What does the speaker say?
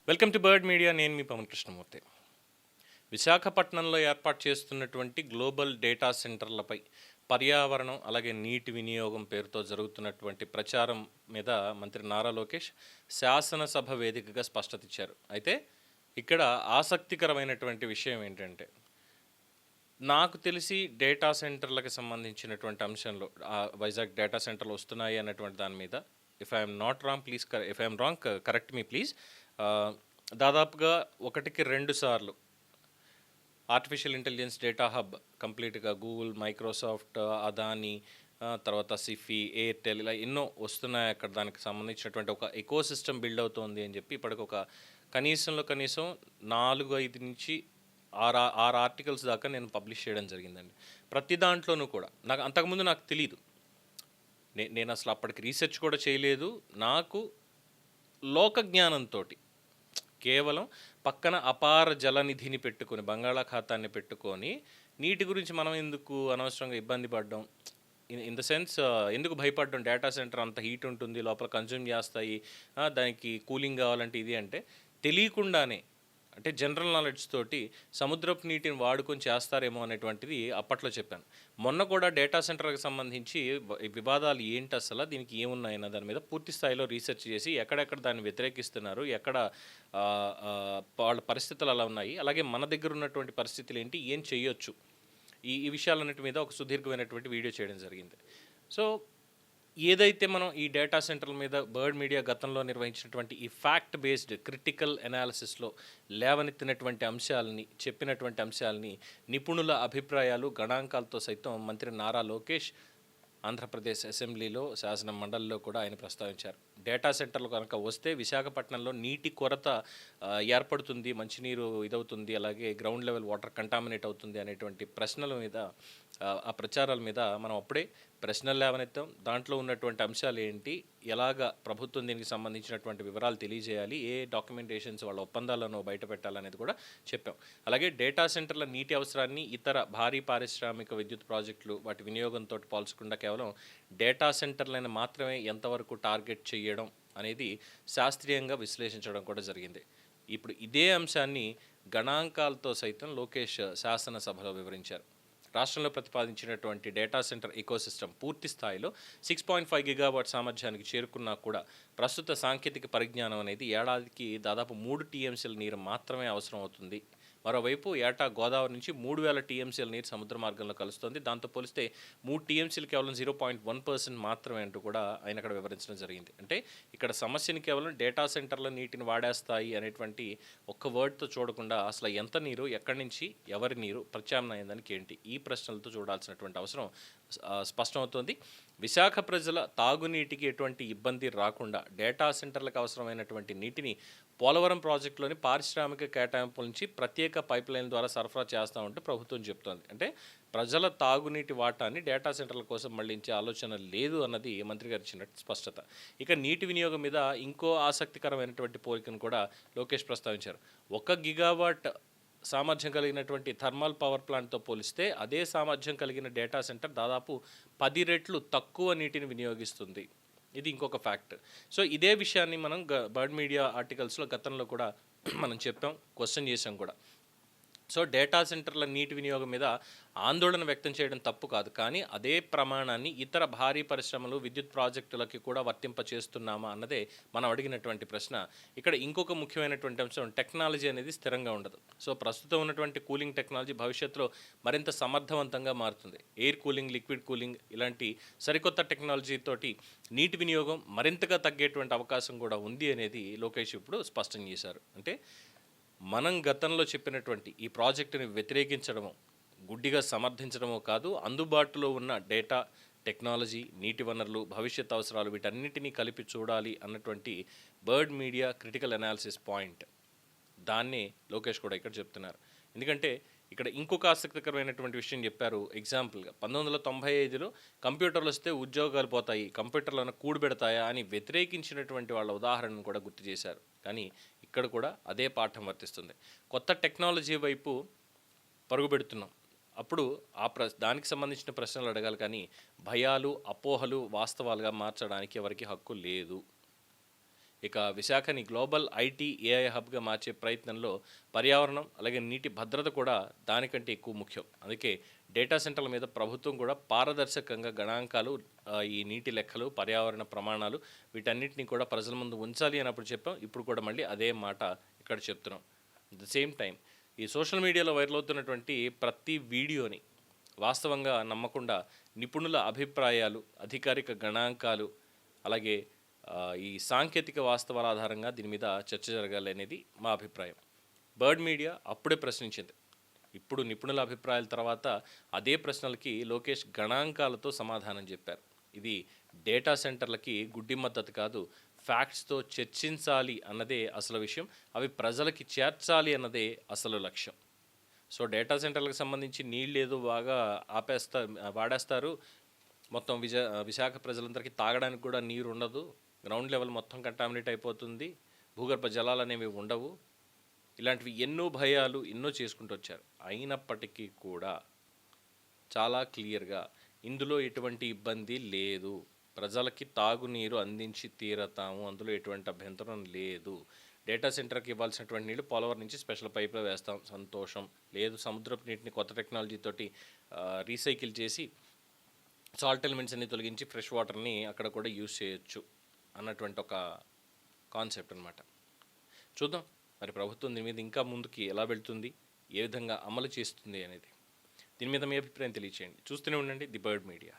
Welcome to bird media. నేను మీ పవన్ కృష్ణమూర్తి. విశాఖపట్నంలో ఏర్పాటు చేస్తున్నటువంటి గ్లోబల్ డేటా సెంటర్లపై పర్యావరణం అలాగే నీటి వినియోగం పేరుతో జరుగుతున్నటువంటి ప్రచారం మీద మంత్రి నారా లోకేష్ శాసనసభ వేదికగా స్పష్టత ఇచ్చారు. అయితే ఇక్కడ ఆసక్తికరమైనటువంటి విషయం ఏంటంటే, నాకు తెలిసి డేటా సెంటర్లకు సంబంధించినటువంటి అంశంలో వైజాగ్ డేటా సెంటర్లు వస్తున్నాయి అన్నటువంటి దాని మీద if I'm not wrong please, if I'm wrong correct me please, దాదాపుగా 1-2 సార్లు ఆర్టిఫిషియల్ ఇంటెలిజెన్స్ డేటా హబ్ కంప్లీట్గా గూగుల్, మైక్రోసాఫ్ట్, అదానీ, తర్వాత సిఫీ, ఎయిర్టెల్ ఇలా ఎన్నో వస్తున్నాయి. అక్కడ దానికి సంబంధించినటువంటి ఒక ఎకో సిస్టమ్ బిల్డ్ అవుతోంది అని చెప్పి ఇప్పటికి ఒక కనీసం 4-5 నుంచి 6 ఆర్టికల్స్ దాకా నేను పబ్లిష్ చేయడం జరిగిందండి. ప్రతి దాంట్లోనూ కూడా అంతకుముందు నాకు తెలియదు, నేను అసలు అప్పటికి రీసెర్చ్ కూడా చేయలేదు. నాకు లోక జ్ఞానంతో కేవలం పక్కన అపార జలనిధిని పెట్టుకొని, బంగాళాఖాతాన్ని పెట్టుకొని నీటి గురించి మనం ఎందుకు అనవసరంగా ఇబ్బంది పడ్డం, ఇన్ ద సెన్స్ ఎందుకు భయపడ్డం, డేటా సెంటర్ అంత హీట్ ఉంటుంది, లోపల కన్జ్యూమ్ చేస్తాయి, దానికి కూలింగ్ కావాలంటే ఇది అంటే తెలియకుండానే, అంటే జనరల్ నాలెడ్జ్ తోటి సముద్రపు నీటిని వాడుకొని చేస్తారేమో అనేటువంటిది అప్పట్లో చెప్పాను. మొన్న కూడా డేటా సెంటర్కి సంబంధించి వివాదాలు ఏంటి, అసలు దీనికి ఏమున్నాయన్న దాని మీద పూర్తి స్థాయిలో రీసెర్చ్ చేసి ఎక్కడెక్కడ దాన్ని వ్యతిరేకిస్తున్నారు, ఎక్కడ వాళ్ళ పరిస్థితులు అలా ఉన్నాయి, అలాగే మన దగ్గర ఉన్నటువంటి పరిస్థితులు ఏంటి, ఏం చేయొచ్చు, ఈ విషయాలన్నిటి మీద ఒక సుదీర్ఘమైనటువంటి వీడియో చేయడం జరిగింది. సో ఏదైతే మనం ఈ డేటా సెంటర్ల మీద బర్డ్ మీడియా గతంలో నిర్వహించినటువంటి ఈ ఫ్యాక్ట్ బేస్డ్ క్రిటికల్ అనాలిసిస్లో లేవనెత్తినటువంటి అంశాలని, చెప్పినటువంటి అంశాలని, నిపుణుల అభిప్రాయాలు, గణాంకాలతో సైతం మంత్రి నారా లోకేష్ ఆంధ్రప్రదేశ్ అసెంబ్లీలో, శాసన మండలిలో కూడా ఆయన ప్రస్తావించారు. డేటా సెంటర్లు కనుక వస్తే విశాఖపట్నంలో నీటి కొరత ఏర్పడుతుంది, మంచినీరు ఇదవుతుంది, అలాగే గ్రౌండ్ లెవెల్ వాటర్ కంటామినేట్ అవుతుంది అనేటువంటి ప్రశ్నల మీద, ఆ ప్రచారాల మీద మనం అప్పుడే ప్రశ్నలు లేవనెత్తాం. దాంట్లో ఉన్నటువంటి అంశాలు ఏంటి, ఎలాగా ప్రభుత్వం దీనికి సంబంధించినటువంటి వివరాలు తెలియజేయాలి, ఏ డాక్యుమెంటేషన్స్ వాళ్ళ ఒప్పందాలను బయట పెట్టాలనేది కూడా చెప్పాం. అలాగే డేటా సెంటర్ల నీటి అవసరాన్ని ఇతర భారీ పారిశ్రామిక విద్యుత్ ప్రాజెక్టులు వాటి వినియోగంతో పోల్చకుండా కేవలం డేటా సెంటర్లను మాత్రమే ఎంతవరకు టార్గెట్ చేయడం అనేది శాస్త్రీయంగా విశ్లేషించడం కూడా జరిగింది. ఇప్పుడు ఇదే అంశాన్ని గణాంకాలతో సైతం లోకేష్ శాసనసభలో వివరించారు. రాష్ట్రంలో ప్రతిపాదించినటువంటి డేటా సెంటర్ ఎకోసిస్టమ్ పూర్తి స్థాయిలో 6.5 గిగావాట్ సామర్థ్యానికి చేరుకున్నా కూడా ప్రస్తుత సాంకేతిక పరిజ్ఞానం అనేది ఏడాదికి దాదాపు 3 టీఎంసీల నీరు మాత్రమే అవసరం అవుతుంది. మరోవైపు ఏటా గోదావరి నుంచి 3000 టీఎంసీల నీరు సముద్ర మార్గంలో కలుస్తుంది. దాంతో పోలిస్తే 3 టీఎంసీలు కేవలం 0.1% మాత్రమే అంటూ కూడా ఆయన అక్కడ వివరించడం జరిగింది. అంటే ఇక్కడ సమస్యని కేవలం డేటా సెంటర్లో నీటిని వాడేస్తాయి అనేటువంటి ఒక్క వర్డ్తో చూడకుండా అసలు ఎంత నీరు, ఎక్కడి నుంచి, ఎవరి నీరు, ప్రత్యామ్నాయం దానికి ఏంటి, ఈ ప్రశ్నలతో చూడాల్సినటువంటి అవసరం స్పష్టమవుతోంది. విశాఖ ప్రజల తాగునీటికి ఎటువంటి ఇబ్బంది రాకుండా డేటా సెంటర్లకు అవసరమైనటువంటి నీటిని పోలవరం ప్రాజెక్టులోని పారిశ్రామిక కేటాయింపుల నుంచి ప్రత్యేక పైప్ లైన్ ద్వారా సరఫరా చేస్తామంటే ప్రభుత్వం చెప్తోంది. అంటే ప్రజల తాగునీటి వాటాన్ని డేటా సెంటర్ల కోసం మళ్లించే ఆలోచన లేదు అన్నది మంత్రి గారు ఇచ్చినట్టు స్పష్టత. ఇక నీటి వినియోగం మీద ఇంకో ఆసక్తికరమైనటువంటి పోలికను కూడా లోకేష్ ప్రస్తావించారు. 1 గిగావాట్ సామర్థ్యం కలిగినటువంటి థర్మల్ పవర్ ప్లాంట్తో పోలిస్తే అదే సామర్థ్యం కలిగిన డేటా సెంటర్ దాదాపు 10 రెట్లు తక్కువ నీటిని వినియోగిస్తుంది. ఇది ఇంకొక ఫ్యాక్ట్. సో ఇదే విషయాన్ని మనం బర్డ్ మీడియా ఆర్టికల్స్లో గతంలో కూడా మనం చెప్పాం, క్వశ్చన్ చేసాం కూడా. సో డేటా సెంటర్ల నీటి వినియోగం మీద ఆందోళన వ్యక్తం చేయడం తప్పు కాదు, కానీ అదే ప్రమాణాన్ని ఇతర భారీ పరిశ్రమలు, విద్యుత్ ప్రాజెక్టులకి కూడా వర్తింపచేస్తున్నామా అన్నదే మనం అడిగినటువంటి ప్రశ్న. ఇక్కడ ఇంకొక ముఖ్యమైనటువంటి అంశం, టెక్నాలజీ అనేది స్థిరంగా ఉండదు. సో ప్రస్తుతం ఉన్నటువంటి కూలింగ్ టెక్నాలజీ భవిష్యత్తులో మరింత సమర్థవంతంగా మారుతుంది. ఎయిర్ కూలింగ్, లిక్విడ్ కూలింగ్ ఇలాంటి సరికొత్త టెక్నాలజీతోటి నీటి వినియోగం మరింతగా తగ్గేటువంటి అవకాశం కూడా ఉంది అనేది లోకేష్ ఇప్పుడు స్పష్టం చేశారు. అంటే మనం గతంలో చెప్పినటువంటి ఈ ప్రాజెక్టుని వ్యతిరేకించడమో, గుడ్డిగా సమర్థించడమో కాదు, అందుబాటులో ఉన్న డేటా, టెక్నాలజీ, నీటి వనరులు, భవిష్యత్ అవసరాలు వీటన్నిటినీ కలిపి చూడాలి అన్నటువంటి bird media critical analysis point, దాన్ని లోకేష్ కూడా ఇక్కడ చెప్తున్నారు. ఎందుకంటే ఇక్కడ ఇంకొక ఆసక్తికరమైనటువంటి విషయం చెప్పారు. ఎగ్జాంపుల్గా 1995లో కంప్యూటర్లు వస్తే ఉద్యోగాలు పోతాయి, కంప్యూటర్లను కూడబెడతాయా అని వ్యతిరేకించినటువంటి వాళ్ళ ఉదాహరణను కూడా గుర్తు చేశారు. కానీ ఇక్కడ కూడా అదే పాఠం వర్తిస్తుంది. కొత్త టెక్నాలజీ వైపు పరుగుపెడుతున్నాం, అప్పుడు దానికి సంబంధించిన ప్రశ్నలు అడగాలి, కానీ భయాలు, అపోహలు వాస్తవాలుగా మార్చడానికి ఎవరికి హక్కు లేదు. ఇక విశాఖని గ్లోబల్ ఐటీ ఏఐ హబ్గా మార్చే ప్రయత్నంలో పర్యావరణం అలాగే నీటి భద్రత కూడా దానికంటే ఎక్కువ ముఖ్యం. అందుకే డేటా సెంటర్ల మీద ప్రభుత్వం కూడా పారదర్శకంగా గణాంకాలు, ఈ నీటి లెక్కలు, పర్యావరణ ప్రమాణాలు వీటన్నిటిని కూడా ప్రజల ముందు ఉంచాలి అని అప్పుడు చెప్పాం. ఇప్పుడు కూడా మళ్ళీ అదే మాట ఇక్కడ చెప్తున్నాం. అట్ ద సేమ్ టైం ఈ సోషల్ మీడియాలో వైరల్ అవుతున్నటువంటి ప్రతి వీడియోని వాస్తవంగా నమ్మకుండా నిపుణుల అభిప్రాయాలు, అధికారిక గణాంకాలు, అలాగే ఈ సాంకేతిక వాస్తవాల ఆధారంగా దీని మీద చర్చ జరగాలి అనేది మా అభిప్రాయం. బర్డ్ మీడియా అప్పుడే ప్రశ్నించింది. ఇప్పుడు నిపుణుల అభిప్రాయాల తర్వాత అదే ప్రశ్నలకి లోకేష్ గణాంకాలతో సమాధానం చెప్పారు. ఇది డేటా సెంటర్లకి గుడ్డి మద్దతు కాదు, ఫ్యాక్ట్స్తో చర్చించాలి అన్నదే అసలు విషయం. అవి ప్రజలకి చేర్చాలి అన్నదే అసలు లక్ష్యం. సో డేటా సెంటర్లకు సంబంధించి నీళ్ళు ఏదో బాగా వాడేస్తారు, మొత్తం విశాఖ ప్రజలందరికీ తాగడానికి కూడా నీరు ఉండదు, గ్రౌండ్ లెవెల్ మొత్తం కంటామినేట్ అయిపోతుంది, భూగర్భ జలాలు అనేవి ఉండవు, ఇలాంటివి ఎన్నో భయాలు ఎన్నో చేసుకుంటూ వచ్చారు. అయినప్పటికీ కూడా చాలా క్లియర్గా ఇందులో ఎటువంటి ఇబ్బంది లేదు, ప్రజలకి తాగునీరు అందించి తీరతాము, అందులో ఎటువంటి అభ్యంతరం లేదు. డేటా సెంటర్కి ఇవ్వాల్సినటువంటి నీళ్ళు పోలవరం నుంచి స్పెషల్ పైప్లో వేస్తాం, సంతోషం. లేదు సముద్రపు నీటిని కొత్త టెక్నాలజీతోటి రీసైకిల్ చేసి సాల్ట్ ఎలిమెంట్స్ అన్ని తొలగించి ఫ్రెష్ వాటర్ని అక్కడ కూడా యూజ్ చేయొచ్చు అన్నటువంటి ఒక కాన్సెప్ట్ అనమాట. చూద్దాం మరి ప్రభుత్వం దీని మీద ఇంకా ముందుకి ఎలా వెళ్తుంది, ఏ విధంగా అమలు చేస్తుంది అనేది. దీని మీద మీ అభిప్రాయం తెలియచేయండి. చూస్తూనే ఉండండి ది బర్డ్ మీడియా.